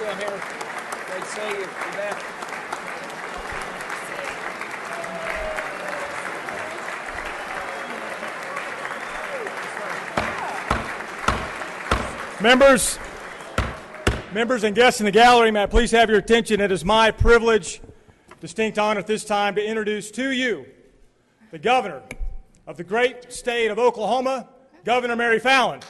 doing here? Great to see you. You bet. Members and guests in the gallery, may I please have your attention? It is my privilege, distinct honor at this time, to introduce to you the governor of the great state of Oklahoma, Governor Mary Fallin.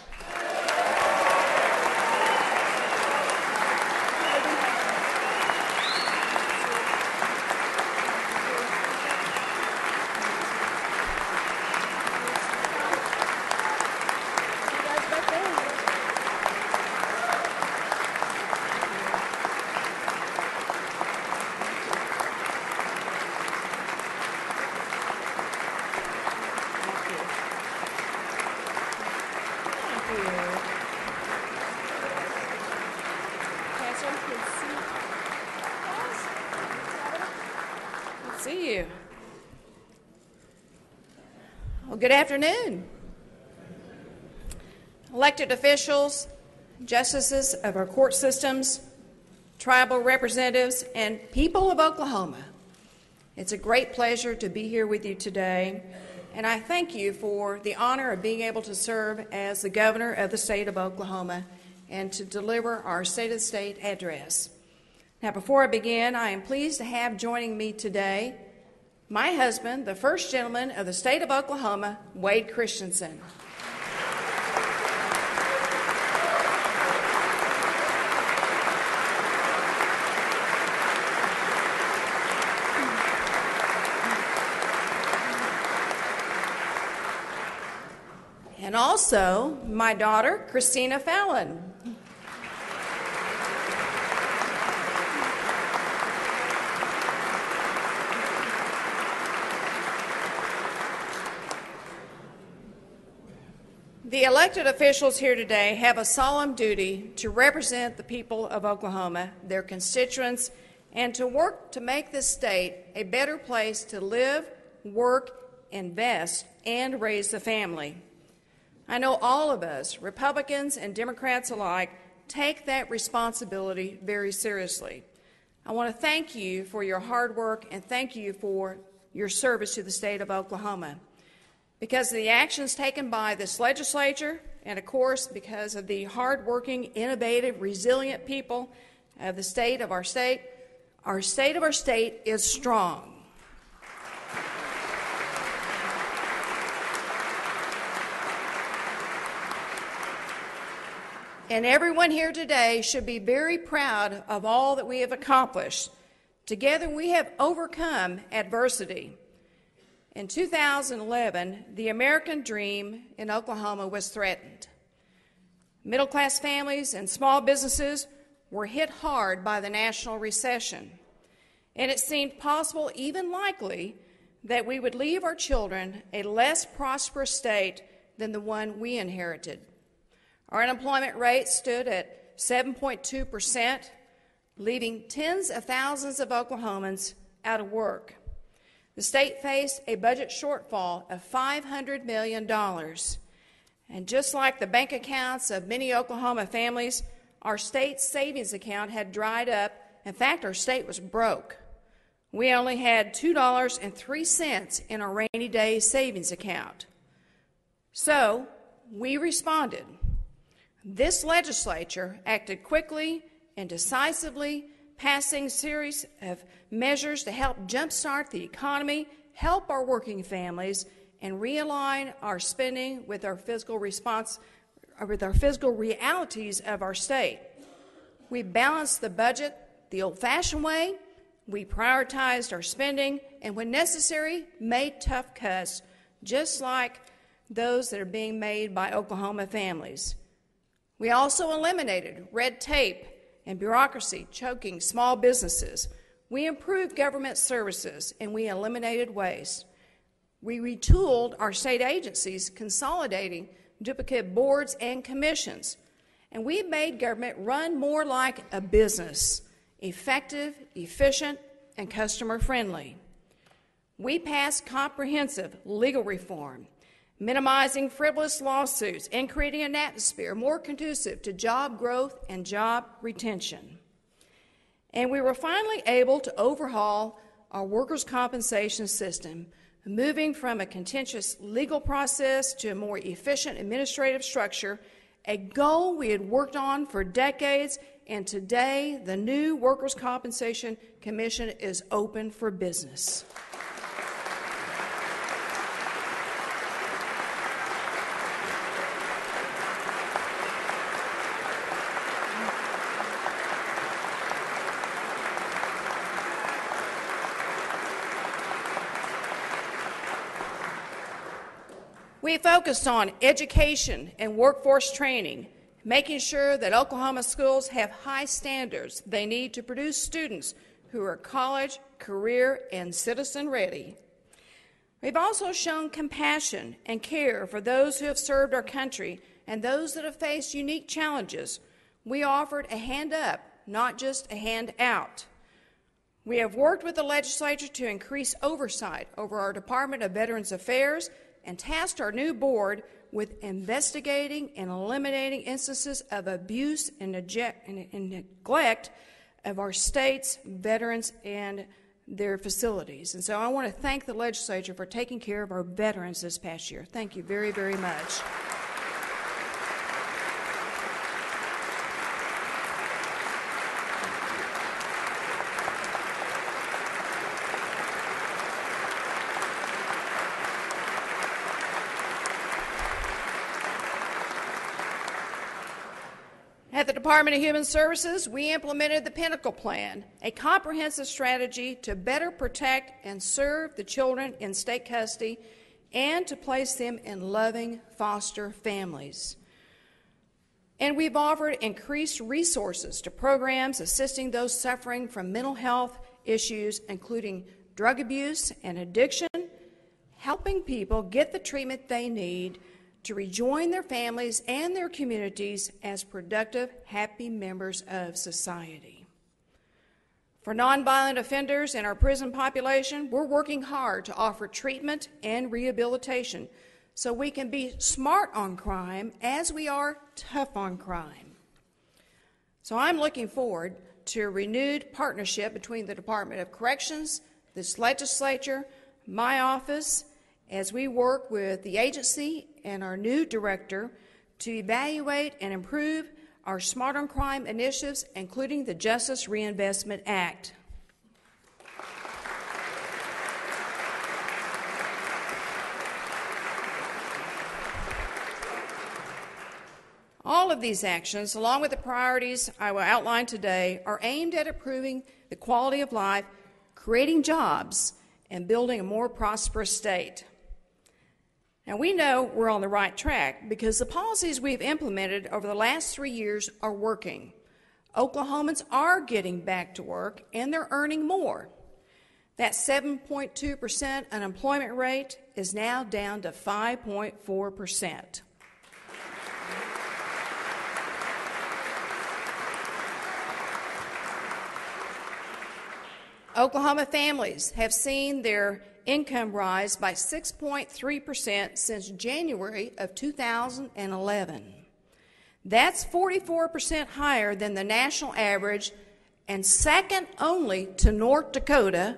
See you. Well, good afternoon. Elected officials, justices of our court systems, tribal representatives, and people of Oklahoma. It's a great pleasure to be here with you today, and I thank you for the honor of being able to serve as the governor of the state of Oklahoma and to deliver our State of the State address. Now, before I begin, I am pleased to have joining me today my husband, the first gentleman of the state of Oklahoma, Wade Christensen. And also my daughter, Christina Fallin. The elected officials here today have a solemn duty to represent the people of Oklahoma, their constituents, and to work to make this state a better place to live, work, invest, and raise the family. I know all of us, Republicans and Democrats alike, take that responsibility very seriously. I want to thank you for your hard work and thank you for your service to the state of Oklahoma. Because of the actions taken by this legislature, and of course because of the hardworking, innovative, resilient people of the state of our state is strong. And everyone here today should be very proud of all that we have accomplished. Together we have overcome adversity. In 2011, the American dream in Oklahoma was threatened. Middle-class families and small businesses were hit hard by the national recession, and it seemed possible, even likely, that we would leave our children a less prosperous state than the one we inherited. Our unemployment rate stood at 7.2%, leaving tens of thousands of Oklahomans out of work. The state faced a budget shortfall of $500 million. And just like the bank accounts of many Oklahoma families, our state's savings account had dried up. In fact, our state was broke. We only had $2.03 in our rainy day savings account. So we responded. This legislature acted quickly and decisively, passing a series of measures to help jumpstart the economy, help our working families, and realign our spending with our fiscal realities of our state. We balanced the budget the old-fashioned way. We prioritized our spending, and when necessary, made tough cuts, just like those that are being made by Oklahoma families. We also eliminated red tape and bureaucracy choking small businesses. We improved government services, and we eliminated waste. We retooled our state agencies, consolidating duplicate boards and commissions. And we made government run more like a business, effective, efficient, and customer-friendly. We passed comprehensive legal reform, minimizing frivolous lawsuits and creating an atmosphere more conducive to job growth and job retention. And we were finally able to overhaul our workers' compensation system, moving from a contentious legal process to a more efficient administrative structure, a goal we had worked on for decades, and today the new Workers' Compensation Commission is open for business. We focused on education and workforce training, making sure that Oklahoma schools have high standards they need to produce students who are college, career, and citizen ready. We've also shown compassion and care for those who have served our country and those that have faced unique challenges. We offered a hand up, not just a hand out. We have worked with the legislature to increase oversight over our Department of Veterans Affairs and tasked our new board with investigating and eliminating instances of abuse and neglect of our state's veterans and their facilities. And so I want to thank the legislature for taking care of our veterans this past year. Thank you very, very much. At the Department of Human Services, we implemented the Pinnacle Plan, a comprehensive strategy to better protect and serve the children in state custody and to place them in loving foster families. And we've offered increased resources to programs assisting those suffering from mental health issues, including drug abuse and addiction, helping people get the treatment they need to rejoin their families and their communities as productive, happy members of society. For nonviolent offenders in our prison population, we're working hard to offer treatment and rehabilitation so we can be smart on crime as we are tough on crime. So I'm looking forward to a renewed partnership between the Department of Corrections, this legislature, my office, as we work with the agency and our new director to evaluate and improve our Smart on Crime initiatives, including the Justice Reinvestment Act. All of these actions, along with the priorities I will outline today, are aimed at improving the quality of life, creating jobs, and building a more prosperous state. Now, we know we're on the right track because the policies we've implemented over the last 3 years are working. Oklahomans are getting back to work, and they're earning more. That 7.2% unemployment rate is now down to 5.4%. Oklahoma families have seen their income rise by 6.3% since January of 2011. That's 44% higher than the national average and second only to North Dakota.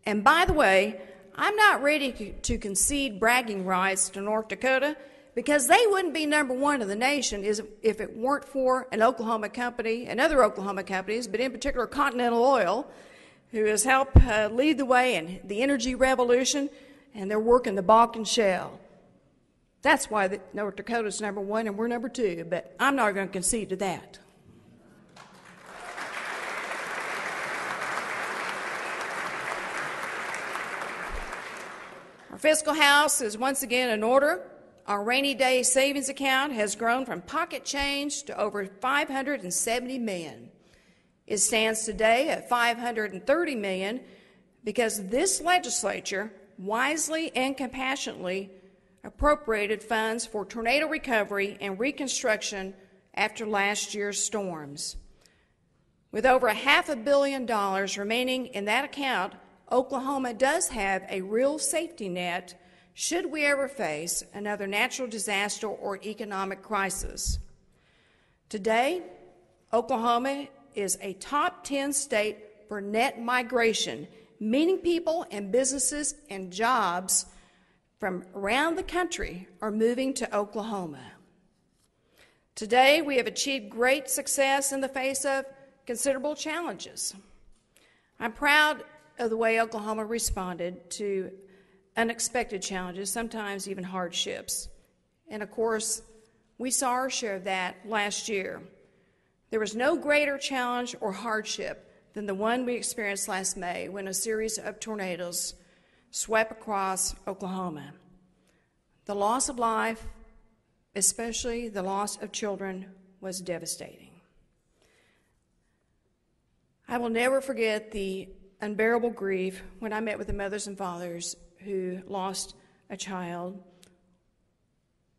And by the way, I'm not ready to concede bragging rights to North Dakota because they wouldn't be number one in the nation if it weren't for an Oklahoma company and other Oklahoma companies, but in particular Continental Oil, who has helped lead the way in the energy revolution, and they're working the Bakken Shale. That's why North Dakota's number one and we're number two, but I'm not going to concede to that. Our fiscal house is once again in order. Our rainy day savings account has grown from pocket change to over $570 million. It stands today at $530 million because this legislature wisely and compassionately appropriated funds for tornado recovery and reconstruction after last year's storms. With over $500 million remaining in that account, Oklahoma does have a real safety net should we ever face another natural disaster or economic crisis. Today, Oklahoma is a top 10 state for net migration, meaning people and businesses and jobs from around the country are moving to Oklahoma. Today, we have achieved great success in the face of considerable challenges. I'm proud of the way Oklahoma responded to unexpected challenges, sometimes even hardships. And of course, we saw our share of that last year. There was no greater challenge or hardship than the one we experienced last May when a series of tornadoes swept across Oklahoma. The loss of life, especially the loss of children, was devastating. I will never forget the unbearable grief when I met with the mothers and fathers who lost a child,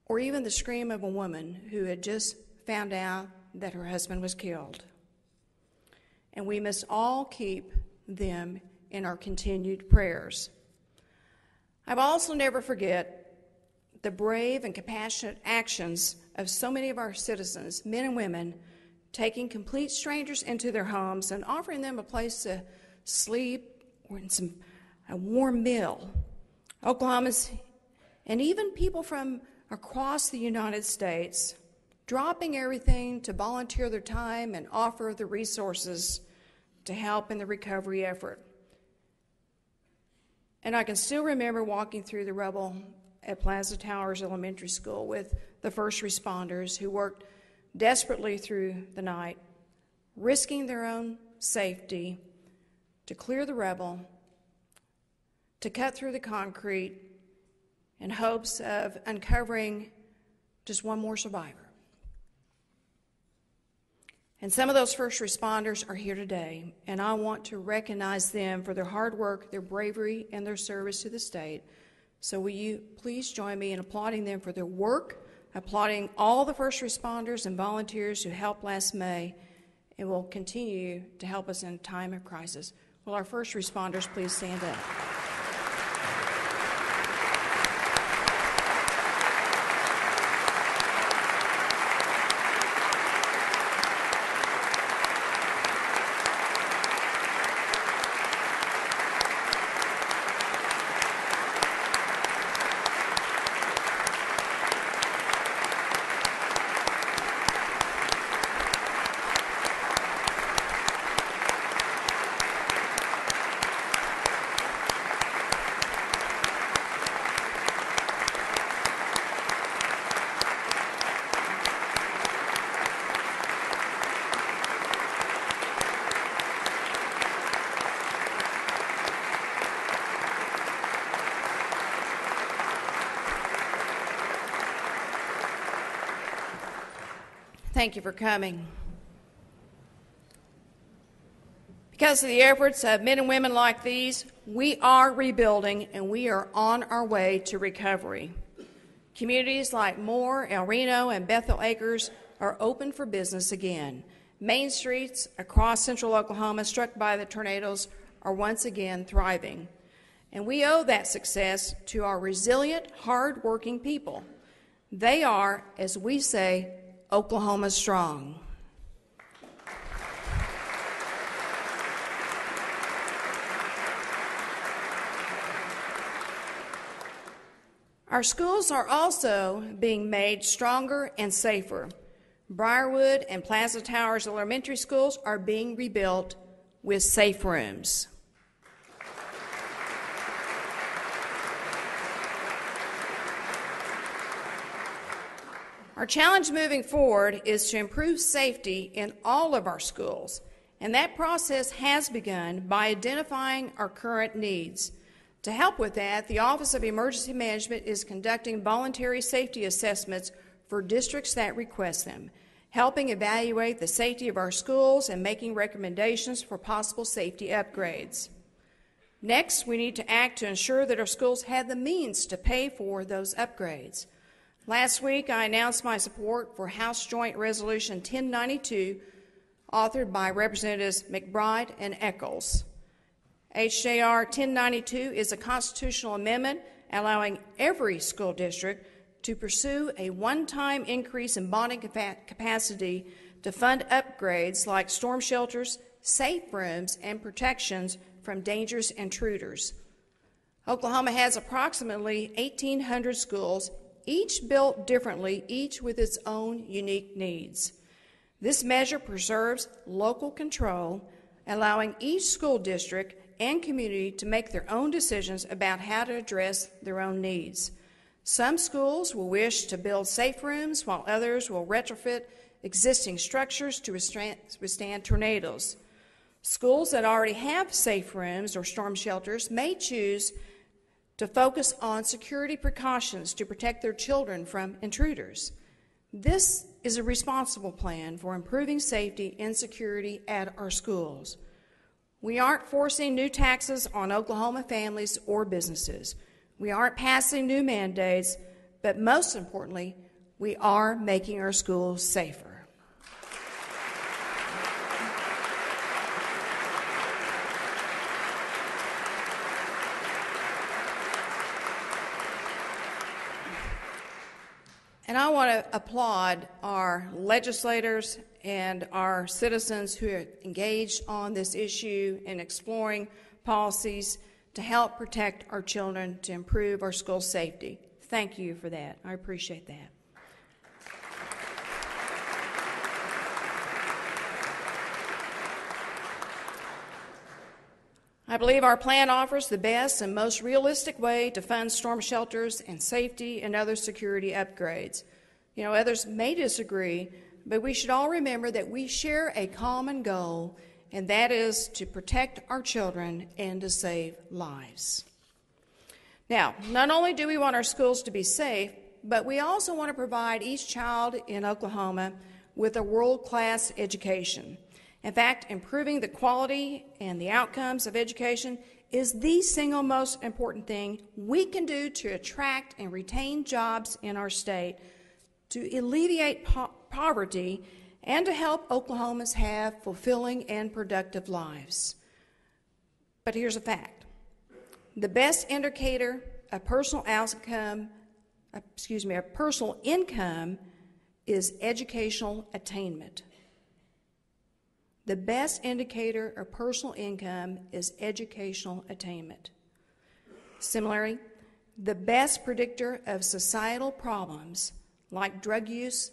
or even the scream of a woman who had just found out that her husband was killed. And we must all keep them in our continued prayers. I will also never forget the brave and compassionate actions of so many of our citizens, men and women, taking complete strangers into their homes and offering them a place to sleep or a warm meal. Oklahomans, and even people from across the United States, dropping everything to volunteer their time and offer the resources to help in the recovery effort. And I can still remember walking through the rubble at Plaza Towers Elementary School with the first responders who worked desperately through the night, risking their own safety to clear the rubble, to cut through the concrete in hopes of uncovering just one more survivor. And some of those first responders are here today, and I want to recognize them for their hard work, their bravery, and their service to the state. So will you please join me in applauding them for their work, applauding all the first responders and volunteers who helped last May and will continue to help us in a time of crisis. Will our first responders please stand up? Thank you for coming. Because of the efforts of men and women like these, we are rebuilding and we are on our way to recovery. Communities like Moore, El Reno, and Bethel Acres are open for business again. Main streets across central Oklahoma struck by the tornadoes are once again thriving. And we owe that success to our resilient, hard-working people. They are, as we say, Oklahoma strong. Our schools are also being made stronger and safer. Briarwood and Plaza Towers elementary schools are being rebuilt with safe rooms. Our challenge moving forward is to improve safety in all of our schools, and that process has begun by identifying our current needs. To help with that, the Office of Emergency Management is conducting voluntary safety assessments for districts that request them, helping evaluate the safety of our schools and making recommendations for possible safety upgrades. Next, we need to act to ensure that our schools have the means to pay for those upgrades. Last week, I announced my support for House Joint Resolution 1092, authored by Representatives McBride and Echols. HJR 1092 is a constitutional amendment allowing every school district to pursue a one-time increase in bonding capacity to fund upgrades like storm shelters, safe rooms, and protections from dangerous intruders. Oklahoma has approximately 1,800 schools, each built differently, each with its own unique needs. This measure preserves local control, allowing each school district and community to make their own decisions about how to address their own needs. Some schools will wish to build safe rooms, while others will retrofit existing structures to withstand tornadoes. Schools that already have safe rooms or storm shelters may choose to focus on security precautions to protect their children from intruders. This is a responsible plan for improving safety and security at our schools. We aren't forcing new taxes on Oklahoma families or businesses. We aren't passing new mandates, but most importantly, we are making our schools safer. And I want to applaud our legislators and our citizens who are engaged on this issue in exploring policies to help protect our children, to improve our school safety. Thank you for that. I appreciate that. I believe our plan offers the best and most realistic way to fund storm shelters and safety and other security upgrades. You know, others may disagree, but we should all remember that we share a common goal, and that is to protect our children and to save lives. Now, not only do we want our schools to be safe, but we also want to provide each child in Oklahoma with a world-class education. In fact, improving the quality and the outcomes of education is the single most important thing we can do to attract and retain jobs in our state, to alleviate poverty, and to help Oklahomans have fulfilling and productive lives. But here's a fact. The best indicator of personal income is educational attainment. The best indicator of personal income is educational attainment. Similarly, the best predictor of societal problems like drug use,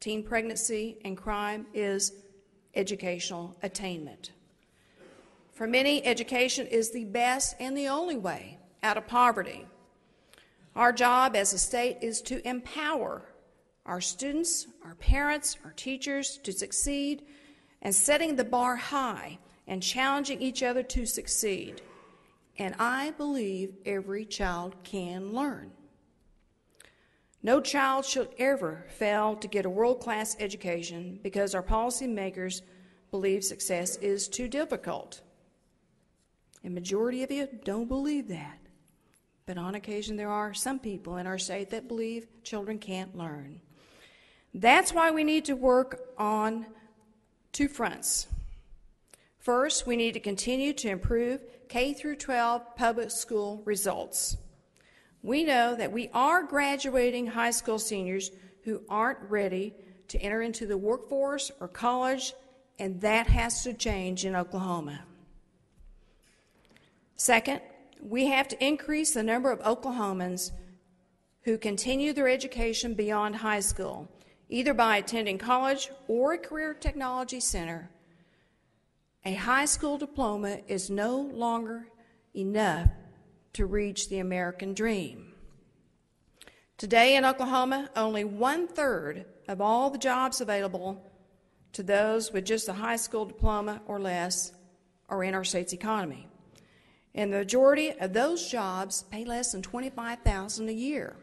teen pregnancy, and crime is educational attainment. For many, education is the best and the only way out of poverty. Our job as a state is to empower our students, our parents, our teachers to succeed, and setting the bar high and challenging each other to succeed. And I believe every child can learn. No child should ever fail to get a world-class education because our policymakers believe success is too difficult. A majority of you don't believe that. But on occasion, there are some people in our state that believe children can't learn. That's why we need to work on two fronts. First, we need to continue to improve K-12 public school results. We know that we are graduating high school seniors who aren't ready to enter into the workforce or college, and that has to change in Oklahoma. Second, we have to increase the number of Oklahomans who continue their education beyond high school, either by attending college or a career technology center. A high school diploma is no longer enough to reach the American dream. Today in Oklahoma, only 1/3 of all the jobs available to those with just a high school diploma or less are in our state's economy. And the majority of those jobs pay less than $25,000 a year.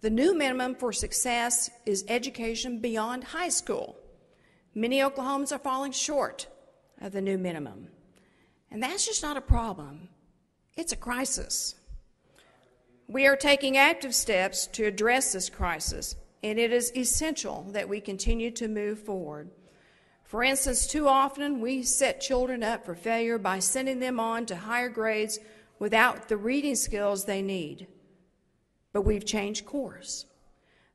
The new minimum for success is education beyond high school. Many Oklahomans are falling short of the new minimum. And that's just not a problem. It's a crisis. We are taking active steps to address this crisis, and it is essential that we continue to move forward. For instance, too often we set children up for failure by sending them on to higher grades without the reading skills they need. But we've changed course.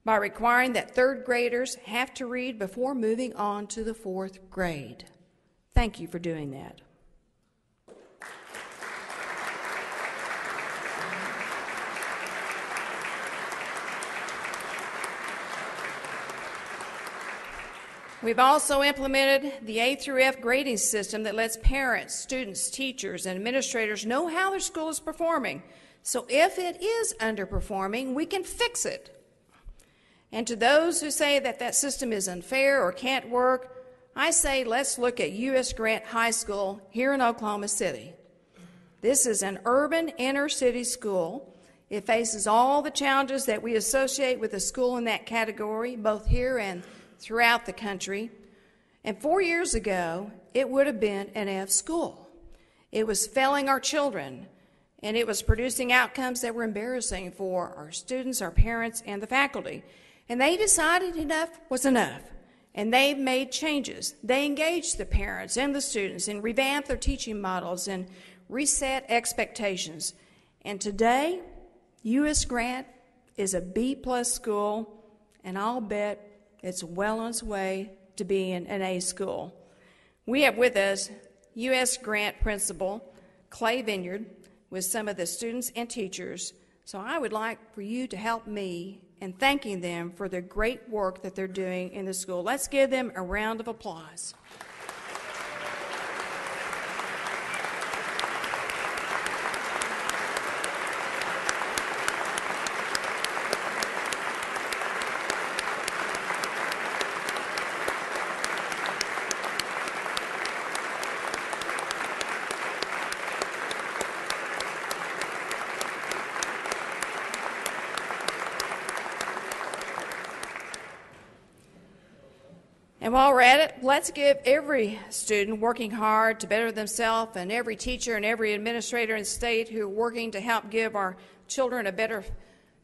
by requiring that third graders have to read before moving on to the fourth grade. Thank you for doing that. We've also implemented the A through F grading system that lets parents, students, teachers, and administrators know how their school is performing. So if it is underperforming, we can fix it. And to those who say that that system is unfair or can't work, I say let's look at U.S. Grant High School here in Oklahoma City. This is an urban inner-city school. It faces all the challenges that we associate with a school in that category, both here and throughout the country. And 4 years ago, it would have been an F school. It was failing our children, and it was producing outcomes that were embarrassing for our students, our parents, and the faculty. And they decided enough was enough, and they made changes. They engaged the parents and the students and revamped their teaching models and reset expectations. And today, U.S. Grant is a B-plus school, and I'll bet it's well on its way to being an A school. We have with us U.S. Grant Principal Clay Vineyard with some of the students and teachers. So I would like for you to help me in thanking them for the great work that they're doing in the school. Let's give them a round of applause. And while we're at it, let's give every student working hard to better themselves and every teacher and every administrator in the state who are working to help give our children a better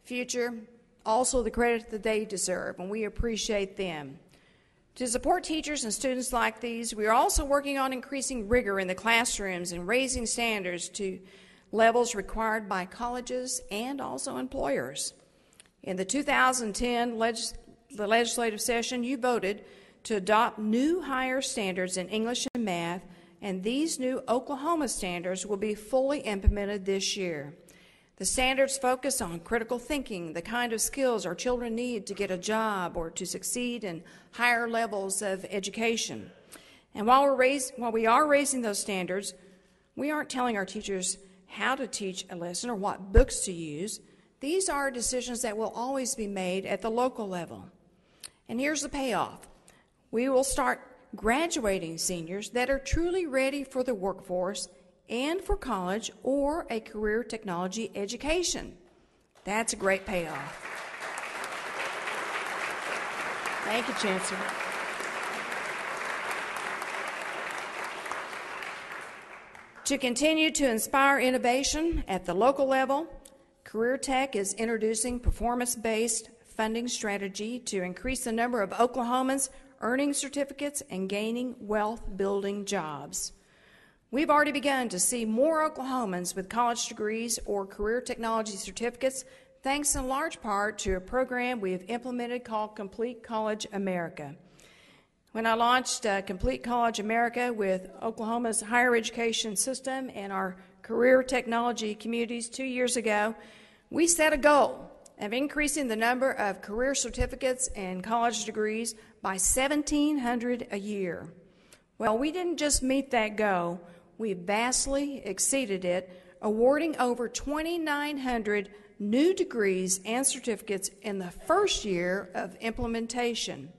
future also the credit that they deserve, and we appreciate them. To support teachers and students like these, we are also working on increasing rigor in the classrooms and raising standards to levels required by colleges and also employers. In the 2010 legislative session, you voted to adopt new higher standards in English and math, and these new Oklahoma standards will be fully implemented this year. The standards focus on critical thinking, the kind of skills our children need to get a job or to succeed in higher levels of education. And while we are raising those standards, we aren't telling our teachers how to teach a lesson or what books to use. These are decisions that will always be made at the local level. And here's the payoff. We will start graduating seniors that are truly ready for the workforce and for college or a career technology education. That's a great payoff. Thank you, Chancellor. To continue to inspire innovation at the local level, Career Tech is introducing performance-based funding strategy to increase the number of Oklahomans earning certificates and gaining wealth-building jobs. We've already begun to see more Oklahomans with college degrees or career technology certificates, thanks in large part to a program we have implemented called Complete College America. When I launched Complete College America with Oklahoma's higher education system and our career technology communities 2 years ago, we set a goal of increasing the number of career certificates and college degrees by 1,700 a year. Well, we didn't just meet that goal, we vastly exceeded it, awarding over 2,900 new degrees and certificates in the first year of implementation.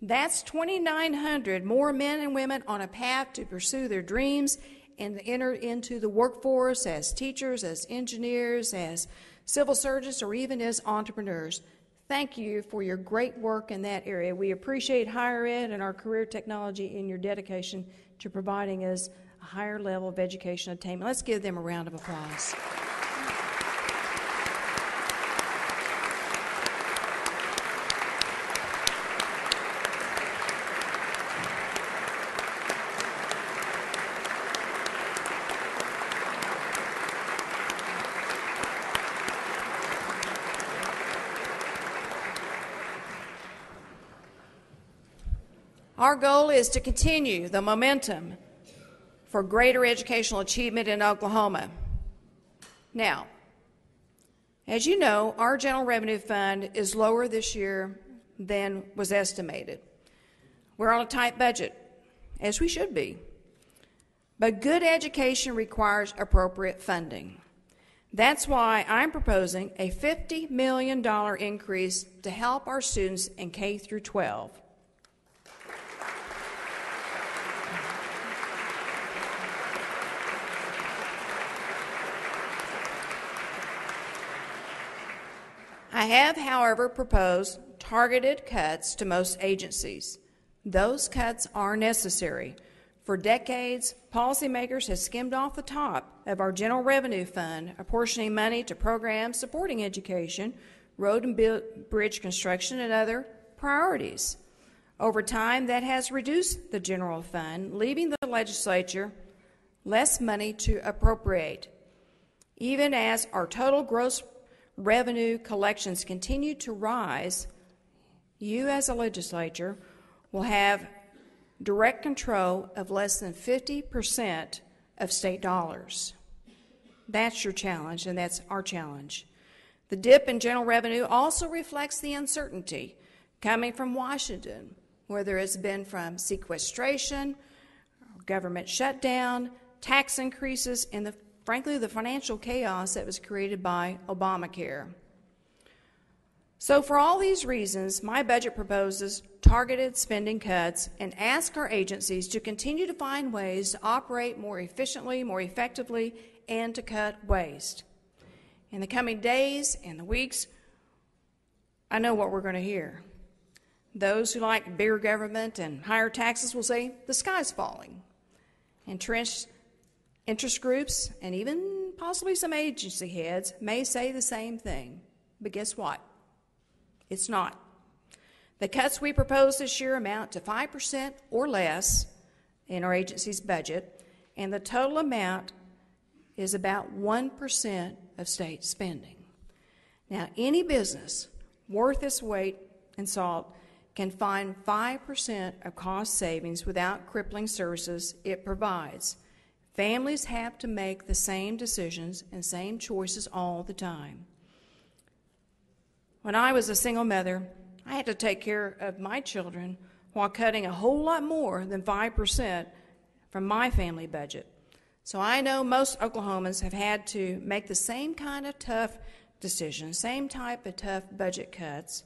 That's 2,900 more men and women on a path to pursue their dreams and enter into the workforce as teachers, as engineers, as civil surgeons, or even as entrepreneurs. Thank you for your great work in that area. We appreciate higher ed and our career technology in your dedication to providing us a higher level of education attainment. Let's give them a round of applause. Our goal is to continue the momentum for greater educational achievement in Oklahoma. Now, as you know, our general revenue fund is lower this year than was estimated. We're on a tight budget, as we should be. But good education requires appropriate funding. That's why I'm proposing a $50 million increase to help our students in K through 12. I have, however, proposed targeted cuts to most agencies. Those cuts are necessary. For decades, policymakers have skimmed off the top of our general revenue fund, apportioning money to programs supporting education, road and bridge construction, and other priorities. Over time, that has reduced the general fund, leaving the legislature less money to appropriate. Even as our total gross revenue collections continue to rise, you as a legislature will have direct control of less than 50% of state dollars. That's your challenge, and that's our challenge. The dip in general revenue also reflects the uncertainty coming from Washington, whether it's been from sequestration, government shutdown, tax increases, and frankly, the financial chaos that was created by Obamacare. So for all these reasons, my budget proposes targeted spending cuts and asks our agencies to continue to find ways to operate more efficiently, more effectively, and to cut waste. In the coming days and the weeks, I know what we're going to hear. Those who like bigger government and higher taxes will say the sky's falling. Entrenched interest groups and even possibly some agency heads may say the same thing. But guess what? It's not. The cuts we propose this year amount to 5% or less in our agency's budget, and the total amount is about 1% of state spending. Now, any business worth its weight in salt can find 5% of cost savings without crippling services it provides. Families have to make the same decisions and same choices all the time. When I was a single mother, I had to take care of my children while cutting a whole lot more than 5% from my family budget. So I know most Oklahomans have had to make the same kind of tough decisions, same type of tough budget cuts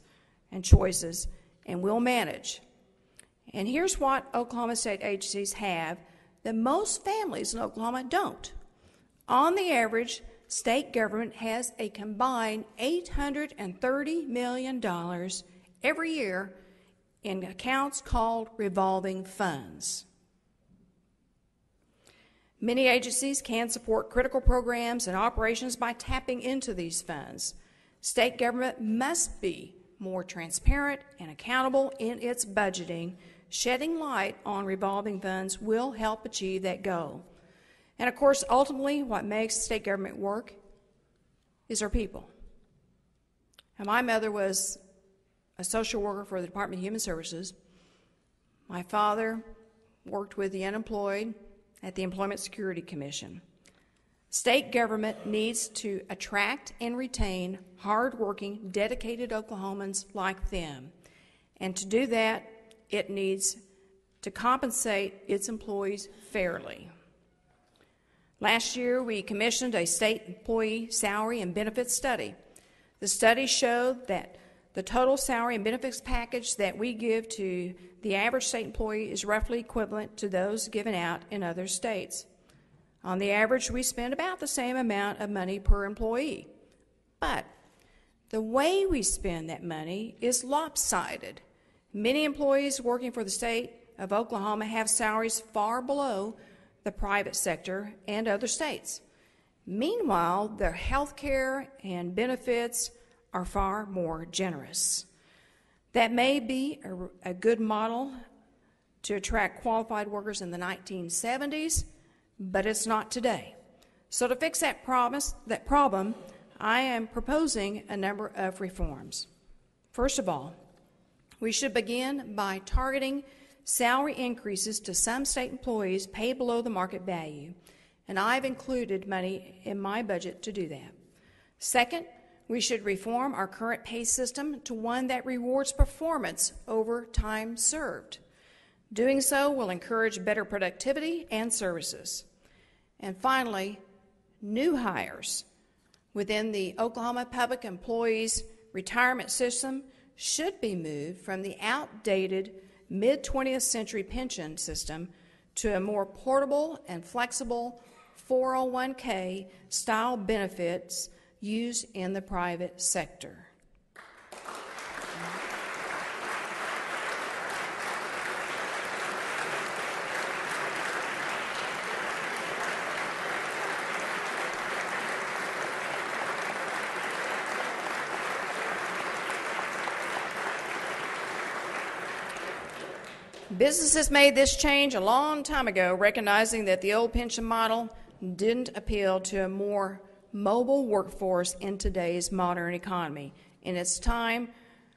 and choices, and we'll manage. And here's what Oklahoma state agencies have that most families in Oklahoma don't. On the average, state government has a combined $830 million every year in accounts called revolving funds. Many agencies can support critical programs and operations by tapping into these funds. State government must be more transparent and accountable in its budgeting. Shedding light on revolving funds will help achieve that goal. And of course, ultimately, what makes state government work is our people. And my mother was a social worker for the Department of Human Services. My father worked with the unemployed at the Employment Security Commission. State government needs to attract and retain hardworking, dedicated Oklahomans like them. And to do that, it needs to compensate its employees fairly. Last year, we commissioned a state employee salary and benefits study. The study showed that the total salary and benefits package that we give to the average state employee is roughly equivalent to those given out in other states. On the average, we spend about the same amount of money per employee. But the way we spend that money is lopsided. Many employees working for the state of Oklahoma have salaries far below the private sector and other states. Meanwhile, their health care and benefits are far more generous. That may be a good model to attract qualified workers in the 1970s, but it's not today. So to fix that problem, I am proposing a number of reforms. First of all, we should begin by targeting salary increases to some state employees paid below the market value, and I've included money in my budget to do that. Second, we should reform our current pay system to one that rewards performance over time served. Doing so will encourage better productivity and services. And finally, new hires within the Oklahoma Public Employees Retirement System should be moved from the outdated mid-20th century pension system to a more portable and flexible 401k style benefits used in the private sector. Businesses made this change a long time ago, recognizing that the old pension model didn't appeal to a more mobile workforce in today's modern economy, and it's time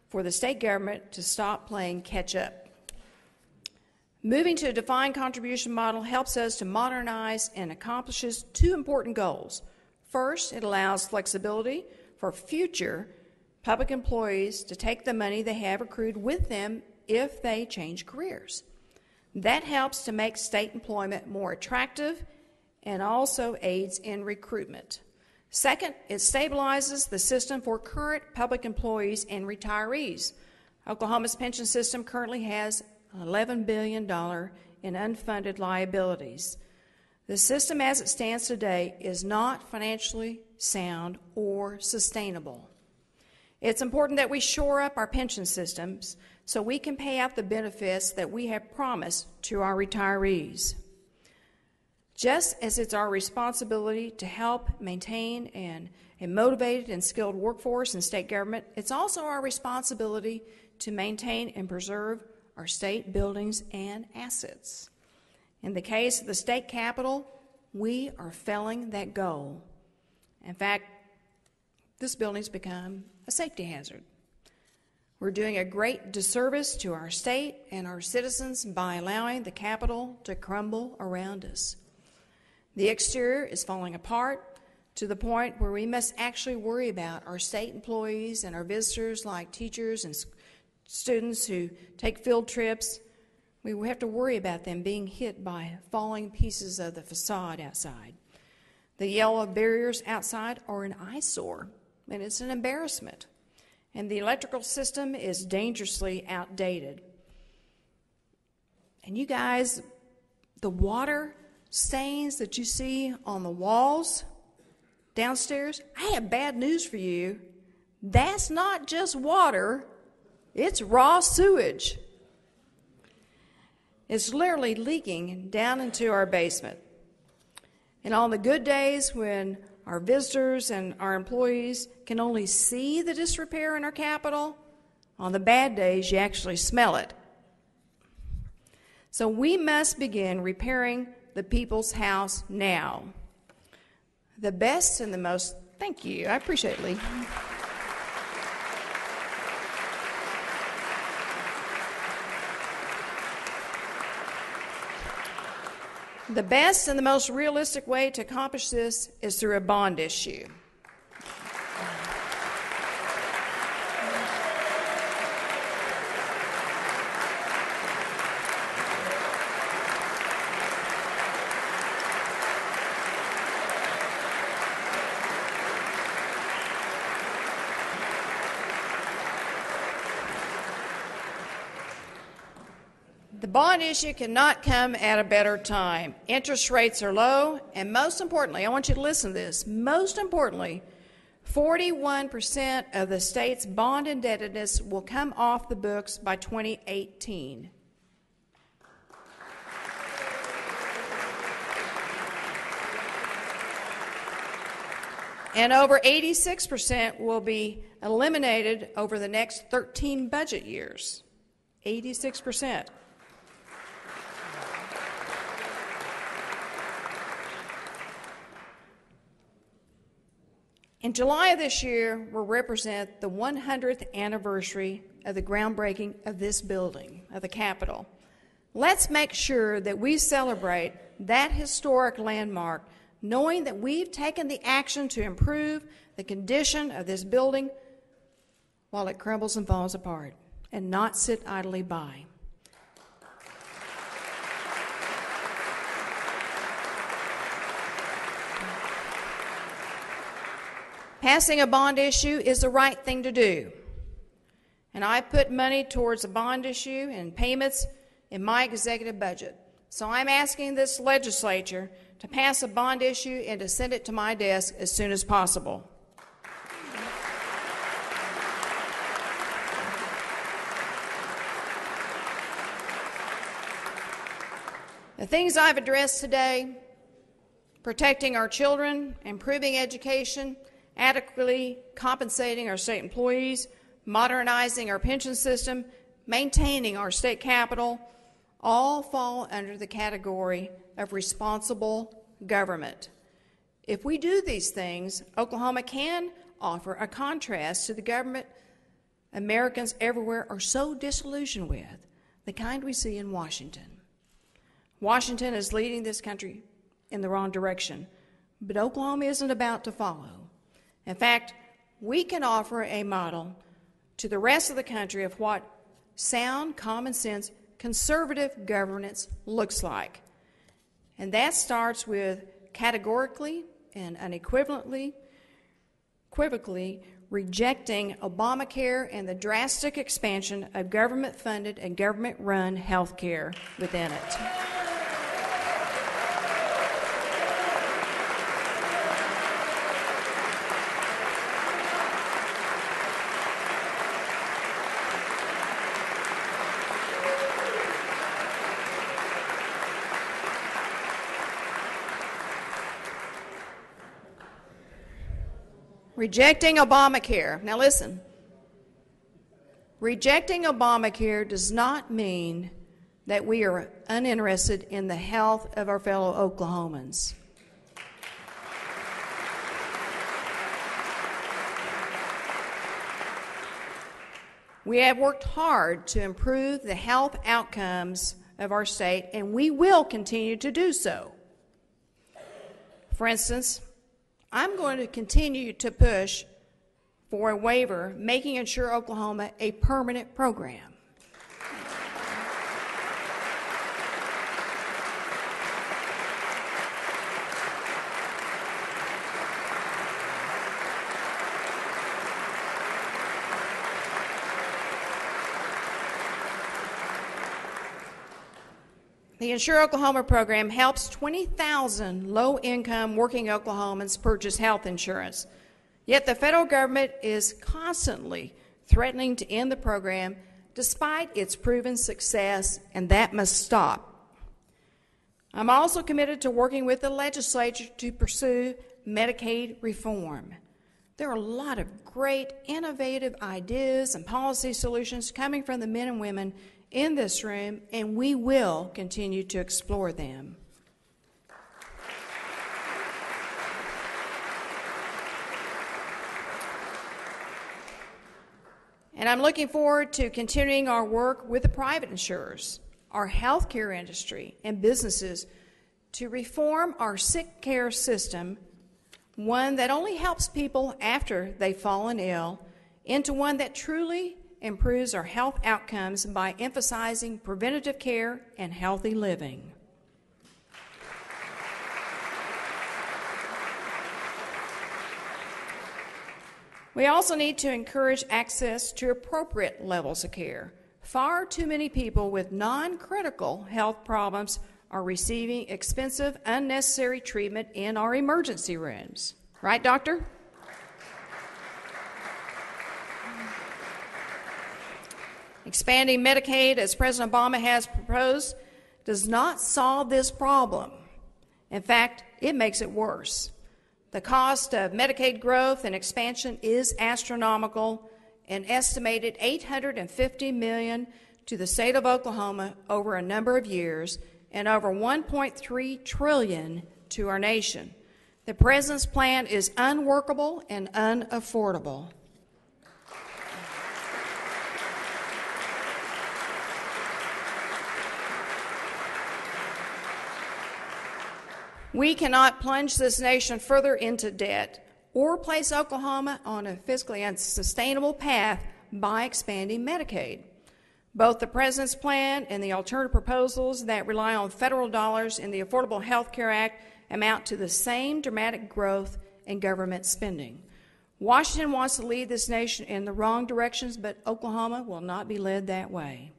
for the state government to stop playing catch-up. Moving to a defined contribution model helps us to modernize and accomplishes two important goals. First, it allows flexibility for future public employees to take the money they have accrued with them if they change careers. That helps to make state employment more attractive and also aids in recruitment. Second, it stabilizes the system for current public employees and retirees. Oklahoma's pension system currently has $11 billion in unfunded liabilities. The system as it stands today is not financially sound or sustainable. It's important that we shore up our pension systems so we can pay out the benefits that we have promised to our retirees. Just as it's our responsibility to help maintain a motivated and skilled workforce in state government, it's also our responsibility to maintain and preserve our state buildings and assets. In the case of the state capitol, we are failing that goal. In fact, this building's become a safety hazard. We're doing a great disservice to our state and our citizens by allowing the Capitol to crumble around us. The exterior is falling apart to the point where we must actually worry about our state employees and our visitors like teachers and students who take field trips. We have to worry about them being hit by falling pieces of the facade outside. The yellow barriers outside are an eyesore, and it's an embarrassment. And the electrical system is dangerously outdated. And you guys, the water stains that you see on the walls downstairs, I have bad news for you. That's not just water, it's raw sewage. It's literally leaking down into our basement. And on the good days when our visitors and our employees can only see the disrepair in our Capitol, on the bad days you actually smell it. So we must begin repairing the people's house now. The best and the most, thank you, I appreciate it, Lee. The best and the most realistic way to accomplish this is through a bond issue. The bond issue cannot come at a better time. Interest rates are low, and most importantly, I want you to listen to this, most importantly, 41% of the state's bond indebtedness will come off the books by 2018. And over 86% will be eliminated over the next 13 budget years. 86%. In July of this year will represent the 100th anniversary of the groundbreaking of this building, of the Capitol. Let's make sure that we celebrate that historic landmark, knowing that we've taken the action to improve the condition of this building while it crumbles and falls apart, and not sit idly by. Passing a bond issue is the right thing to do, and I put money towards a bond issue and payments in my executive budget. So I'm asking this legislature to pass a bond issue and to send it to my desk as soon as possible. The things I've addressed today, protecting our children, improving education, adequately compensating our state employees, modernizing our pension system, maintaining our state capital, all fall under the category of responsible government. If we do these things, Oklahoma can offer a contrast to the government Americans everywhere are so disillusioned with, the kind we see in Washington. Washington is leading this country in the wrong direction, but Oklahoma isn't about to follow. In fact, we can offer a model to the rest of the country of what sound, common sense, conservative governance looks like. And that starts with categorically and unequivocally rejecting Obamacare and the drastic expansion of government-funded and government-run health care within it. Rejecting Obamacare. Now listen, rejecting Obamacare does not mean that we are uninterested in the health of our fellow Oklahomans. We have worked hard to improve the health outcomes of our state, and we will continue to do so. For instance, I'm going to continue to push for a waiver, making Insure Oklahoma a permanent program. The Insure Oklahoma program helps 20,000 low-income working Oklahomans purchase health insurance. Yet the federal government is constantly threatening to end the program despite its proven success, and that must stop. I'm also committed to working with the legislature to pursue Medicaid reform. There are a lot of great, innovative ideas and policy solutions coming from the men and women in this room, and we will continue to explore them. And I'm looking forward to continuing our work with the private insurers, our healthcare industry, and businesses to reform our sick care system, one that only helps people after they've fallen ill, into one that truly improves our health outcomes by emphasizing preventative care and healthy living. We also need to encourage access to appropriate levels of care. Far too many people with non-critical health problems are receiving expensive, unnecessary treatment in our emergency rooms. Right, doctor? Expanding Medicaid, as President Obama has proposed, does not solve this problem. In fact, it makes it worse. The cost of Medicaid growth and expansion is astronomical, an estimated $850 million to the state of Oklahoma over a number of years, and over $1.3 trillion to our nation. The President's plan is unworkable and unaffordable. We cannot plunge this nation further into debt or place Oklahoma on a fiscally unsustainable path by expanding Medicaid. Both the President's plan and the alternative proposals that rely on federal dollars in the Affordable Health Care Act amount to the same dramatic growth in government spending. Washington wants to lead this nation in the wrong directions, but Oklahoma will not be led that way.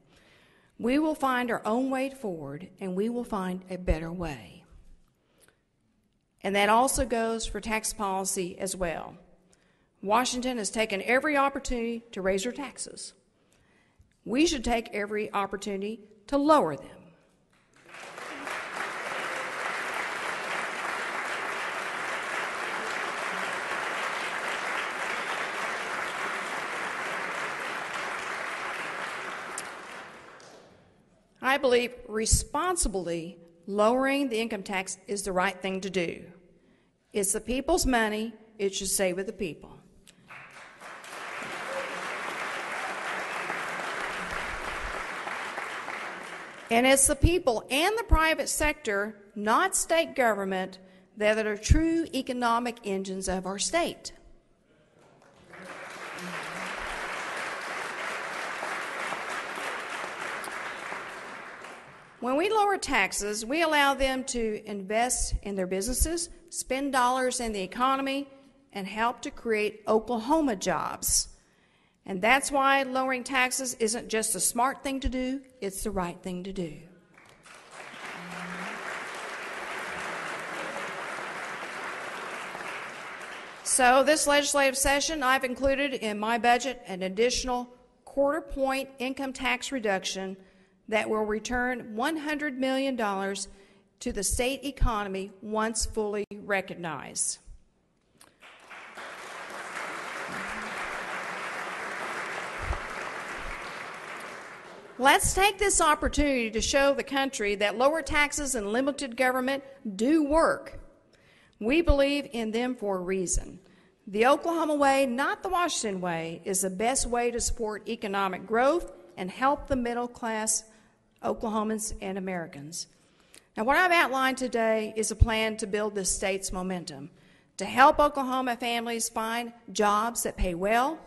We will find our own way forward, and we will find a better way. And that also goes for tax policy as well. Washington has taken every opportunity to raise our taxes. We should take every opportunity to lower them. I believe responsibly lowering the income tax is the right thing to do. It's the people's money. It should stay with the people. And it's the people and the private sector, not state government, that are true economic engines of our state. When we lower taxes, we allow them to invest in their businesses, spend dollars in the economy, and help to create Oklahoma jobs. And that's why lowering taxes isn't just a smart thing to do, it's the right thing to do. So this legislative session, I've included in my budget an additional quarter-point income tax reduction that will return $100 million to the state economy once fully recognized. Let's take this opportunity to show the country that lower taxes and limited government do work. We believe in them for a reason. The Oklahoma way, not the Washington way, is the best way to support economic growth and help the middle class Oklahomans and Americans. Now, what I've outlined today is a plan to build the state's momentum, to help Oklahoma families find jobs that pay well,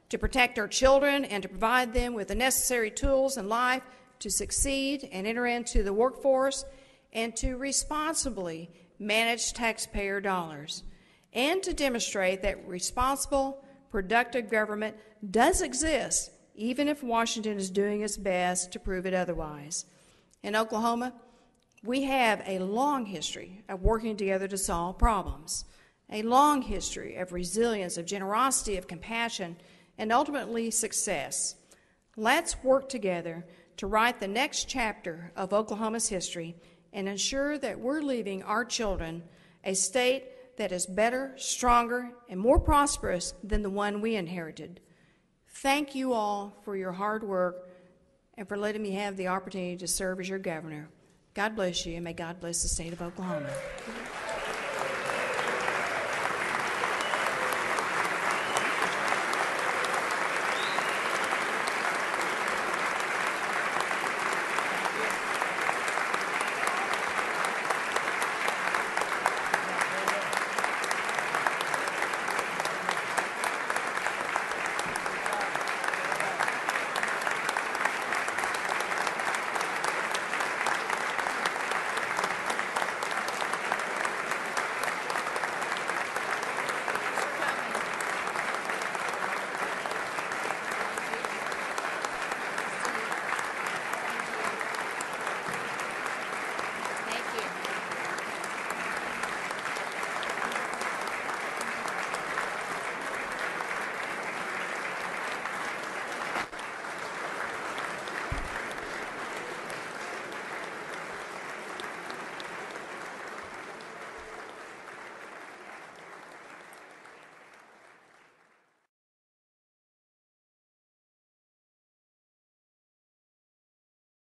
to protect our children and to provide them with the necessary tools in life to succeed and enter into the workforce, and to responsibly manage taxpayer dollars, and to demonstrate that responsible, productive government does exist, even if Washington is doing its best to prove it otherwise. In Oklahoma, we have a long history of working together to solve problems, a long history of resilience, of generosity, of compassion, and ultimately success. Let's work together to write the next chapter of Oklahoma's history and ensure that we're leaving our children a state that is better, stronger, and more prosperous than the one we inherited. Thank you all for your hard work and for letting me have the opportunity to serve as your governor. God bless you, and may God bless the state of Oklahoma.